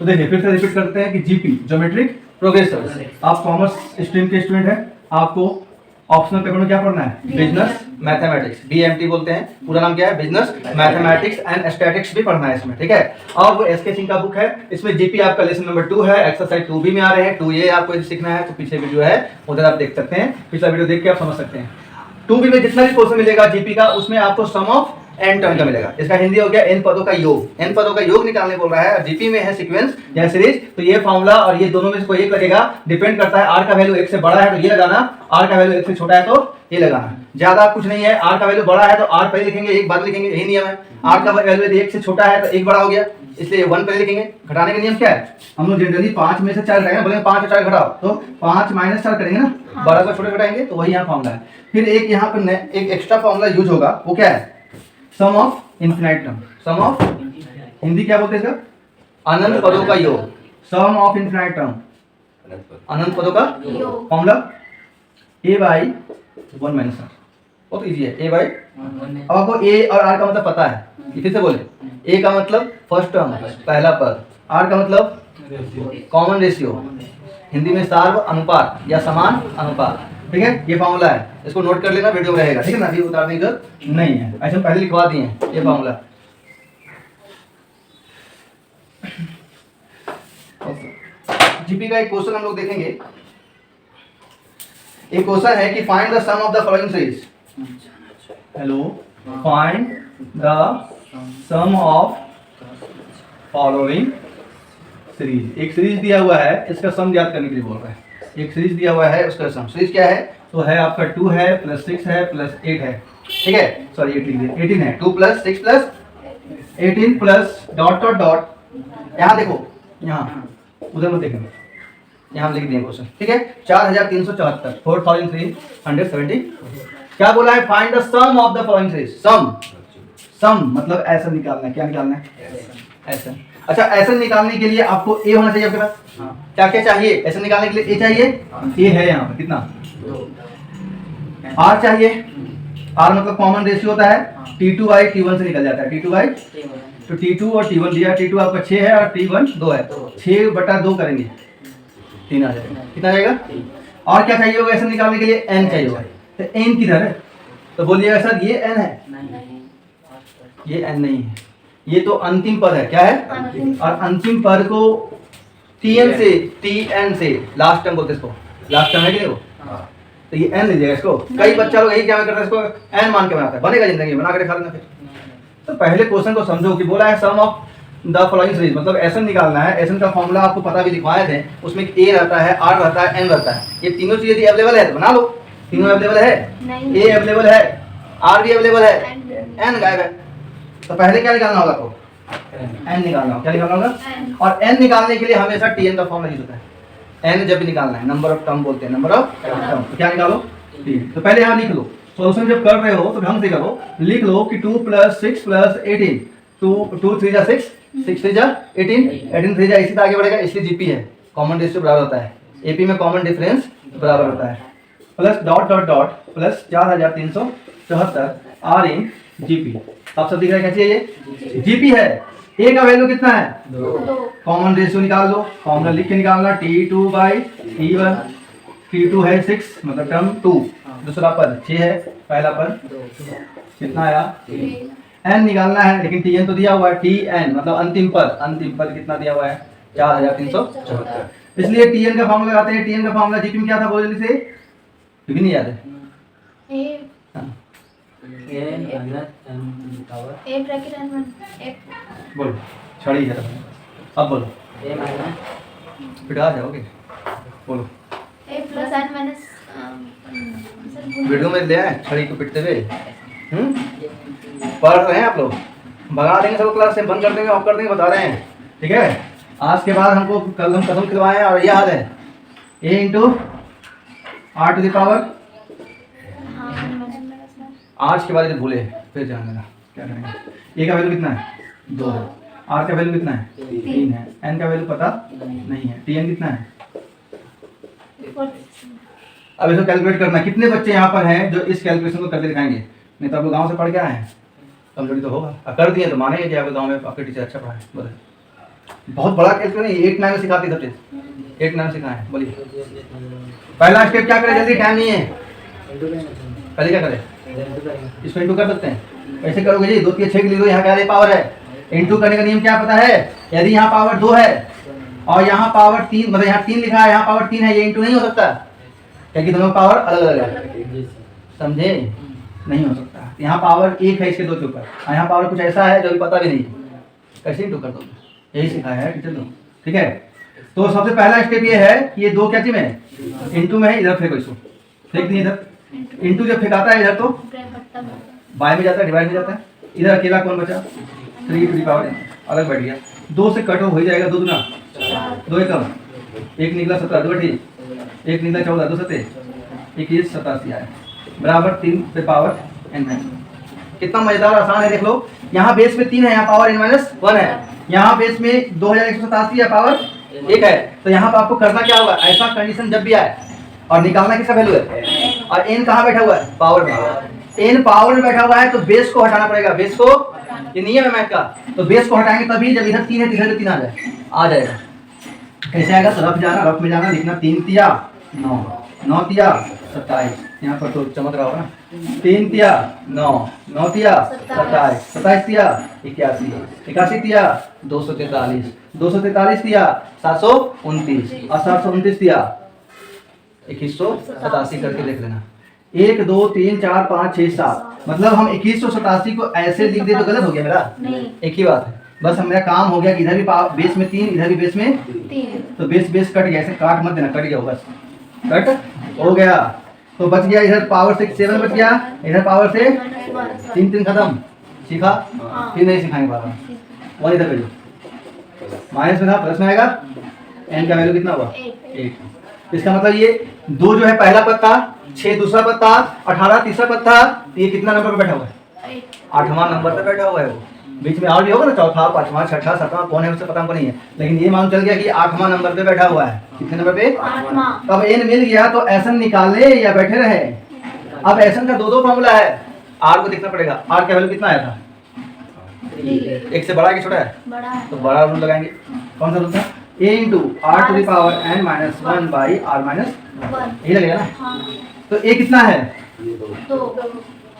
तो देखिए फिर से रिपीट करते हैं कि जीपी ज्योमेट्रिक प्रोग्रेशन, आप कॉमर्स स्ट्रीम के स्टूडेंट हैं, आपको ऑप्शनल पेपर में क्या पढ़ना है? बिजनेस मैथमेटिक्स, बीएमटी बोलते हैं, पूरा नाम क्या है? बिजनेस मैथमेटिक्स एंड स्टैटिक्स भी पढ़ना है इसमें, ठीक है। और वो एसके सिंह का बुक है, इसमें जीपी आपका लेसन नंबर 2 है, एक्सरसाइज 2B में आ रहे हैं। 2A आपको यदि सीखना है तो पीछे वीडियो है, उधर आप देख सकते हैं, पिछला वीडियो देख के आप समझ सकते हैं। 2B में जितना भी क्वेश्चन मिलेगा जीपी का, उसमें आपको सम ऑफ n टर्म का मिलेगा। इसका हिंदी हो गया n पदों का योग, n पदों का योग निकालने बोल रहा है। जीपी में है सीक्वेंस या सीरीज, तो ये फॉर्मूला और ये दोनों में से कोई एक लगेगा, डिपेंड करता है। r का वैल्यू 1 से बड़ा है तो ये लगाना, r का वैल्यू 1 से छोटा है तो ये लगाना। ज्यादा कुछ नहीं है, r का वैल्यू बड़ा है तो r पहले लिखेंगे, एक बाद लिखेंगे, यही नियम है। r का वैल्यू यदि 1 से छोटा है तो 1 बड़ा हो गया, इसलिए 1 पहले लिखेंगे। घटाने का नियम क्या है? हम लोग जनरली 5 में से 4 घटाएंगे, बोलेंगे 5 और 4 घटाओ, तो 5 माइनस 4 करेंगे ना, बड़ा को छोटा घटाएंगे, तो वही यहाँ फॉर्मूला है। फिर एक यहाँ पर एक एक्स्ट्रा फॉर्मूला यूज होगा, वो क्या है? Sum of infinite term. Sum of Hindi क्या बोलते हैं इसका? अनंत पदों का योग। सम ऑफ इनफिनाइट टर्म, अनंत पदों का formula a by 1 minus r, बहुत इजी है। a बाई, अब आपको a और r का मतलब पता है, फिर से बोले, a का मतलब फर्स्ट टर्म पहला पद, r का मतलब कॉमन रेशियो, हिंदी में सार्व अनुपात या समान अनुपात, ठीक है। ये फॉर्मूला है, इसको नोट कर लेना, वीडियो में रहेगा, ठीक है ना, अभी उतारने की जरूरत नहीं है, ऐसे हम पहले लिखवा दिए हैं ये फॉर्मूला। जीपी का एक क्वेश्चन हम लोग देखेंगे। एक क्वेश्चन है कि find the sum of the following series. Hello, find the sum of following series. एक सीरीज दिया हुआ है, इसका सम ज्ञात करने के लिए बोल रहा है। एक सीरीज दिया हुआ है, उसका सम, सीरीज क्या है? तो है आपका 2 है प्लस 6 है प्लस 8 है, ठीक है, सॉरी 18 है, 2 plus 6 plus 18 plus dot dot dot, यहाँ देखो, यहाँ उधर मत देखना, यहाँ लिख दिए क्वेश्चन, ठीक है। 4374, 4370। क्या बोला है? Find the sum of the following series. Sum मतलब ऐसा निकालना है, क्या निकालना है? ऐसा। अच्छा, ऐसा निकालने के लिए आपको ए होना चाहिए आपके पास। क्या क्या चाहिए ऐसा निकालने के लिए? ए चाहिए, ए है यहाँ पर, कितना? आर चाहिए, आर मतलब कॉमन रेशियो होता है, T2 बाई T1 से निकल जाता है, T2 बाई, तो T2 और T1 दिया, T2 आपका 6 है और T1 2 है, 6/2 करेंगे, 3 आ जाएगा, कितना आ जाएगा? और क्या चाहिए होगा ऐसा निकालने के लिए? n चाहिए होगा, तो n किधर है? तो बोलिएगा सर ये n है, ये n नहीं है, ये तो अंतिम पद है, क्या है? और अंतिम पद को Tn से लास्ट टर्म बोलते हैं, इसको लास्ट टर्म है कि नहीं वो, तो ये n लीजिएगा इसको। कई बच्चा लोग यही क्या करता है, इसको n मान के बनाता है, बनेगा जिंदगी बना के खा लेना। फिर तो पहले क्वेश्चन को समझो कि बोला है sum of the following series, मतलब एसन निकालना है। एसन का फॉर्मूला आपको पता भी लिखवाए थे, उसमें a रहता है, r रहता है, n रहता है। ये तीनों चीजें यदि अवेलेबल है तो बना लो, तीनों अवेलेबल है, a अवेलेबल है, r भी अवेलेबल है, n गायब है, तो पहले क्या निकालना होगा? आपको n निकालना होगा। क्या निकालना होगा? और n निकालने के लिए हमेशा Tn का फॉर्मूला यूज होता है। n जब भी निकालना है, नंबर ऑफ टर्म बोलते हैं, नंबर ऑफ टर्म, तो क्या निकालो? Tn। तो पहले यहाँ लिख लो, सॉल्यूशन जब कर रहे हो तो ढंग से करो, लिख लो कि 2 प्लस 6 प्लस 18, 2 3 जा 6, 6 3 जा 18, 18 3 जा, इसी तरह आगे बढ़ेगा, इसलिए जीपी है, कॉमन रेशियो बराबर होता है, एपी में कॉमन डिफरेंस बराबर होता है, plus dot dot dot plus 4374 are in GP. आप सब दिख रहा है कैसे ये जीपी है। ए का वैल्यू कितना है? 2। कॉमन रेशियो निकाल लो, फॉर्मूला लिख के निकालना, T2 बाई T1, T2 है 6 मतलब टर्म 2, दूसरा पद 6 है, पहला पद कितना आया? n निकालना है, लेकिन Tn तो दिया हुआ है, Tn मतलब अंतिम पद कितना दिया हुआ है? 4374। इसलिए Tn का फॉर्मूला लगाते हैं। Tn का फॉर्मूला जीपी में क्या था? बोल जल्दी से, भी नहीं याद है? बोलो, छड़ी है, अब बोलो, पिटा जाओगे, बोलो। वीडियो में ले आए छड़ी को पिटते हुए, पढ़ रहे हैं आप लोग, भगा देंगे सब क्लास से, बंद कर देंगे, ऑफ कर देंगे, बता रहे हैं, ठीक है। आज के बाद हमको कल हम कदम खिलवाए और याद है a into r to the power, आज के बाद यदि भूले फिर जान लेना क्या करेंगे। a का वैल्यू कितना है? 2 है, r का वैल्यू कितना है? 3 है, n का वैल्यू पता नहीं है, Tn कितना है? अब इसको कैलकुलेट करना, कितने बच्चे यहाँ पर हैं जो इस कैलकुलेशन को करके दिखाएंगे? नहीं तो आप लोग गाँव से पढ़ के आए हैं, कमजोरी तो होगा, कर दिए तो मानेंगे कि आपके गाँव में आपके टीचर अच्छा पढ़ाए, बोले बहुत बड़ा केस नहीं, 8 9 में सिखाते थे, 8 9 सिखाए। बोलिए पहला स्टेप क्या करें, जल्दी, टाइम नहीं है। पहले क्या करें, इसको इंटू कर सकते हैं, कैसे करोगे जी, 2 3 6 लिख दो, यहाँ क्या पावर है, इंटू करने का नियम क्या पता है, यदि यहाँ पावर 2 है और यहाँ पावर 3, मतलब यहाँ 3 लिखा है, यहाँ पावर 3 है, ये इंटू नहीं हो सकता, क्योंकि दोनों पावर अलग अलग है, समझे, नहीं हो सकता। यहाँ पावर 1 है इसके 2 के ऊपर, और यहाँ पावर कुछ ऐसा है जो भी पता भी नहीं, कैसे इंटू कर दो, यही सिखाया है टीचर लोग, ठीक है। तो सबसे पहला स्टेप ये है कि ये 2 क्या चीज में इंटू में है, इधर फेंको इसको, फेंक दिए इधर, इंटू जब फेंकाता है इधर तो बाय में जाता है, डिवाइड में जाता है, इधर अकेला कौन बचा, 3 टू द पावर अलग बैठ गया, 2 से कट हो जाएगा, 2 दूना 2 एकम, 1 निकला 17, 2 ठीक, 1 निकला 14, 2 सत्ते 21 87 आया, बराबर 3 पे पावर n है। कितना मजेदार आसान है, देख लो, यहाँ बेस में 3 है, यहाँ पावर n-1 है, यहाँ बेस में 2187 है, पावर 1 है, तो यहाँ पर आपको करना क्या होगा, ऐसा कंडीशन जब भी आए और निकालना किसका वैल्यू है, और n कहाँ बैठा हुआ है, पावर में, n पावर में बैठा हुआ है, तो बेस को हटाना पड़ेगा, बेस को, ये नियम है मैथ का, तो बेस को हटाएंगे तभी जब इधर 3 है, इधर 3 आ जाएगा। कैसे आएगा, तो रफ में जाना, लिखना 3 तिया 9, 9 तिया 27, यहाँ पर तो चमक रहा होगा ना, 3 तिया 9, 9 तिया 27, 27 तिया 81, 81 तिया 243, 243 तिया 729, और 729 तिया 2187 करके देख लेना, 1 2 3 4 5 6 7, मतलब हम 2187 को ऐसे लिख दे तो गलत हो गया मेरा, एक ही बात है, बस मेरा काम हो गया कि इधर भी बेस में 3, इधर भी बेस में 3, तो बेस कट गया, ऐसे काट मत देना, कट गया, बस कट हो गया, तो बच गया इधर पावर से 7 बच गया, इधर पावर से 3 खत्म, सीखा, फिर नहीं सिखाएंगे बार, 1 इधर भेजो, माइनस में था प्लस में आएगा, n का वैल्यू कितना हुआ 8, इसका मतलब ये 2 जो है पहला पद था, 6 दूसरा पद था, 18 तीसरा पद था, ये कितना नंबर पे बैठा हुआ है, 8वां नंबर पे बैठा हुआ है वो, बीच में और भी होगा ना, 4था 5वां 6ठा 7वां कौन है उससे पता हमको नहीं है, लेकिन ये मालूम चल गया कि 8वां नंबर पे बैठा हुआ है, कितने नंबर पे, 8वां। अब n मिल गया तो एसन निकाले या बैठे रहे, अब एसन का 2 फॉर्मूला है, r को देखना पड़ेगा, r का वैल्यू कितना आया था, 1 से बड़ा है कि छोटा है, बड़ा है, तो बड़ा रूल लगाएंगे, कौन सा रूल था, a into r to the power n-1 by r-1, यही लगेगा ना, तो a कितना है 2,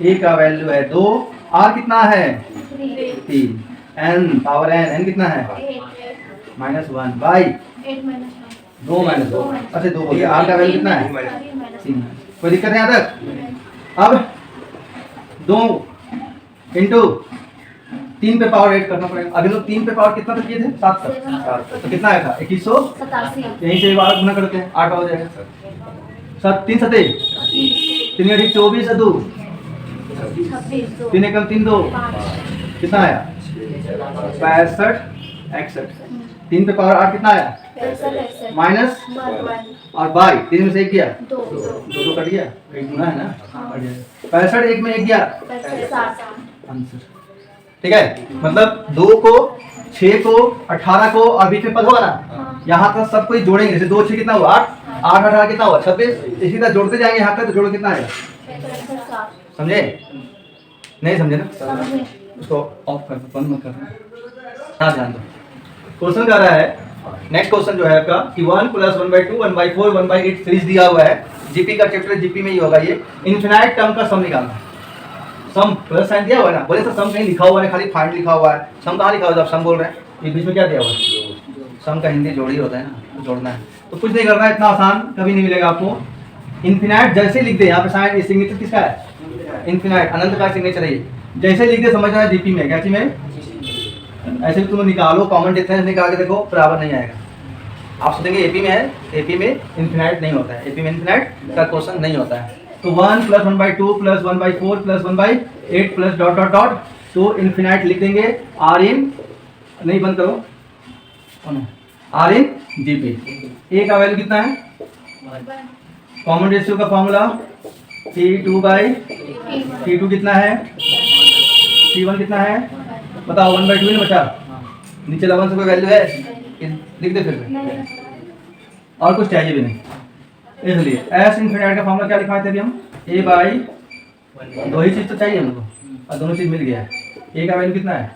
a का वैल्यू है 2, r कितना है 3, n पावर n कितना है -1 बाई 2 -2, अच्छा 2 बोलिए, r का वैल्यू कितना है 3, कोई दिक्कत है यहाँ तक। अब 2 इंटू 3 पे पावर 8 करना पड़ेगा, अभी लोग 3 पे पावर कितना तक किए थे, 7 तक, तो कितना आया था 2187, यहीं से 12 गुना करते हैं, 8 हो जाएगा, 7 3 7 3 अधिक 24 है 2, 3 एकम 3 2, कितना आया 65 61, 3 पे पावर 8 कितना आया माइनस और बाई 3 में से 1 गया 2 कट गया, 1 गुना है ना, 65 1 में 1 गया आंसर, ठीक है, मतलब 2 को 6 को 18 को और बीच में पद होगा ना, यहाँ तक सब कोई जोड़ेंगे, जैसे 2 6 कितना हुआ 8 8 18 कितना हुआ 26, इसी तरह जोड़ते जाएंगे यहाँ तक, तो जोड़ो कितना आएगा, समझे, नहीं समझे ना, उसको ऑफ कर दो, बंद मत करना, ध्यान दो। क्वेश्चन कर रहा है, नेक्स्ट क्वेश्चन जो है आपका कि 1 + 1/2 1/4 1/8 सीरीज दिया हुआ है, जीपी का चैप्टर, जीपी में ही होगा ये, इनफिनाइट टर्म का सम निकालना, सम प्लस साइन दिया हुआ है ना, बोले तो सम कहीं लिखा हुआ है, खाली फाइंड लिखा हुआ है, सम कहाँ लिखा हुआ है, आप सम बोल रहे हैं, ये बीच में क्या दिया हुआ है, सम का हिंदी जोड़ी होता है ना, तो जोड़ना है, तो कुछ नहीं करना है, इतना आसान कभी नहीं मिलेगा आपको, इनफिनाइट जैसे लिख दे, यहाँ पे साइन सिग्नेचर किसका है, इनफिनाइट अनंत का सिग्नेचर है, जैसे लिख दे समझना है जीपी में, क्या चीज में, ऐसे भी तुम निकालो, कॉमन डिफरेंस निकाल के देखो बराबर नहीं आएगा, आप सोचेंगे एपी में है, एपी में इनफिनाइट नहीं होता है, एपी में इनफिनाइट का क्वेश्चन नहीं होता है, तो 1 + 1/2 + 1/4 + 1/8 प्लस डॉट डॉट डॉट, तो इनफिनाइट लिख देंगे, आर इन, नहीं बंद करो, आर इन जीपी, ए का वैल्यू कितना है, कॉमन रेशियो का फॉर्मूला T2 कितना है, T1 कितना है बताओ, 1/2 में बचा, नीचे 11 से कोई वैल्यू है, लिख दे फिर, और कुछ चाहिए भी नहीं, इसलिए एस इनफिनाइट का फॉर्मूला क्या लिखवाए थे अभी हम, a/, 2 ही चीज तो चाहिए हमको, और दोनों चीज मिल गया है, a का वैल्यू कितना है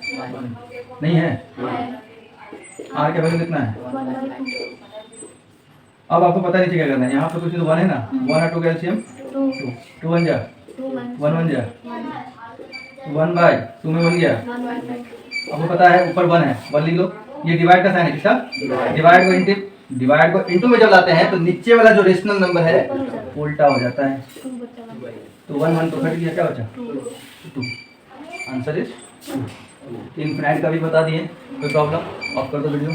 नहीं है, आर का वैल्यू कितना है? अब आपको पता नीचे क्या करना है, यहाँ पे कुछ तो 1 है ना, 1 और 2 का एलसीएम 2 1 जा 1 1 जा 1/2 में 1 गया। आपको पता है ऊपर 1 है, 1 लिख लो। ये डिवाइड का साइन है, किसका? डिवाइड को इनटू में जब लाते हैं तो नीचे वाला जो रेशनल नंबर है उल्टा हो जाता है। तो 1 1 तो कट गया, क्या बचा? 2। Answer is 2। इनफिनाइट का भी बता दिए, कोई प्रॉब्लम? ऑफ कर दो वीडियो।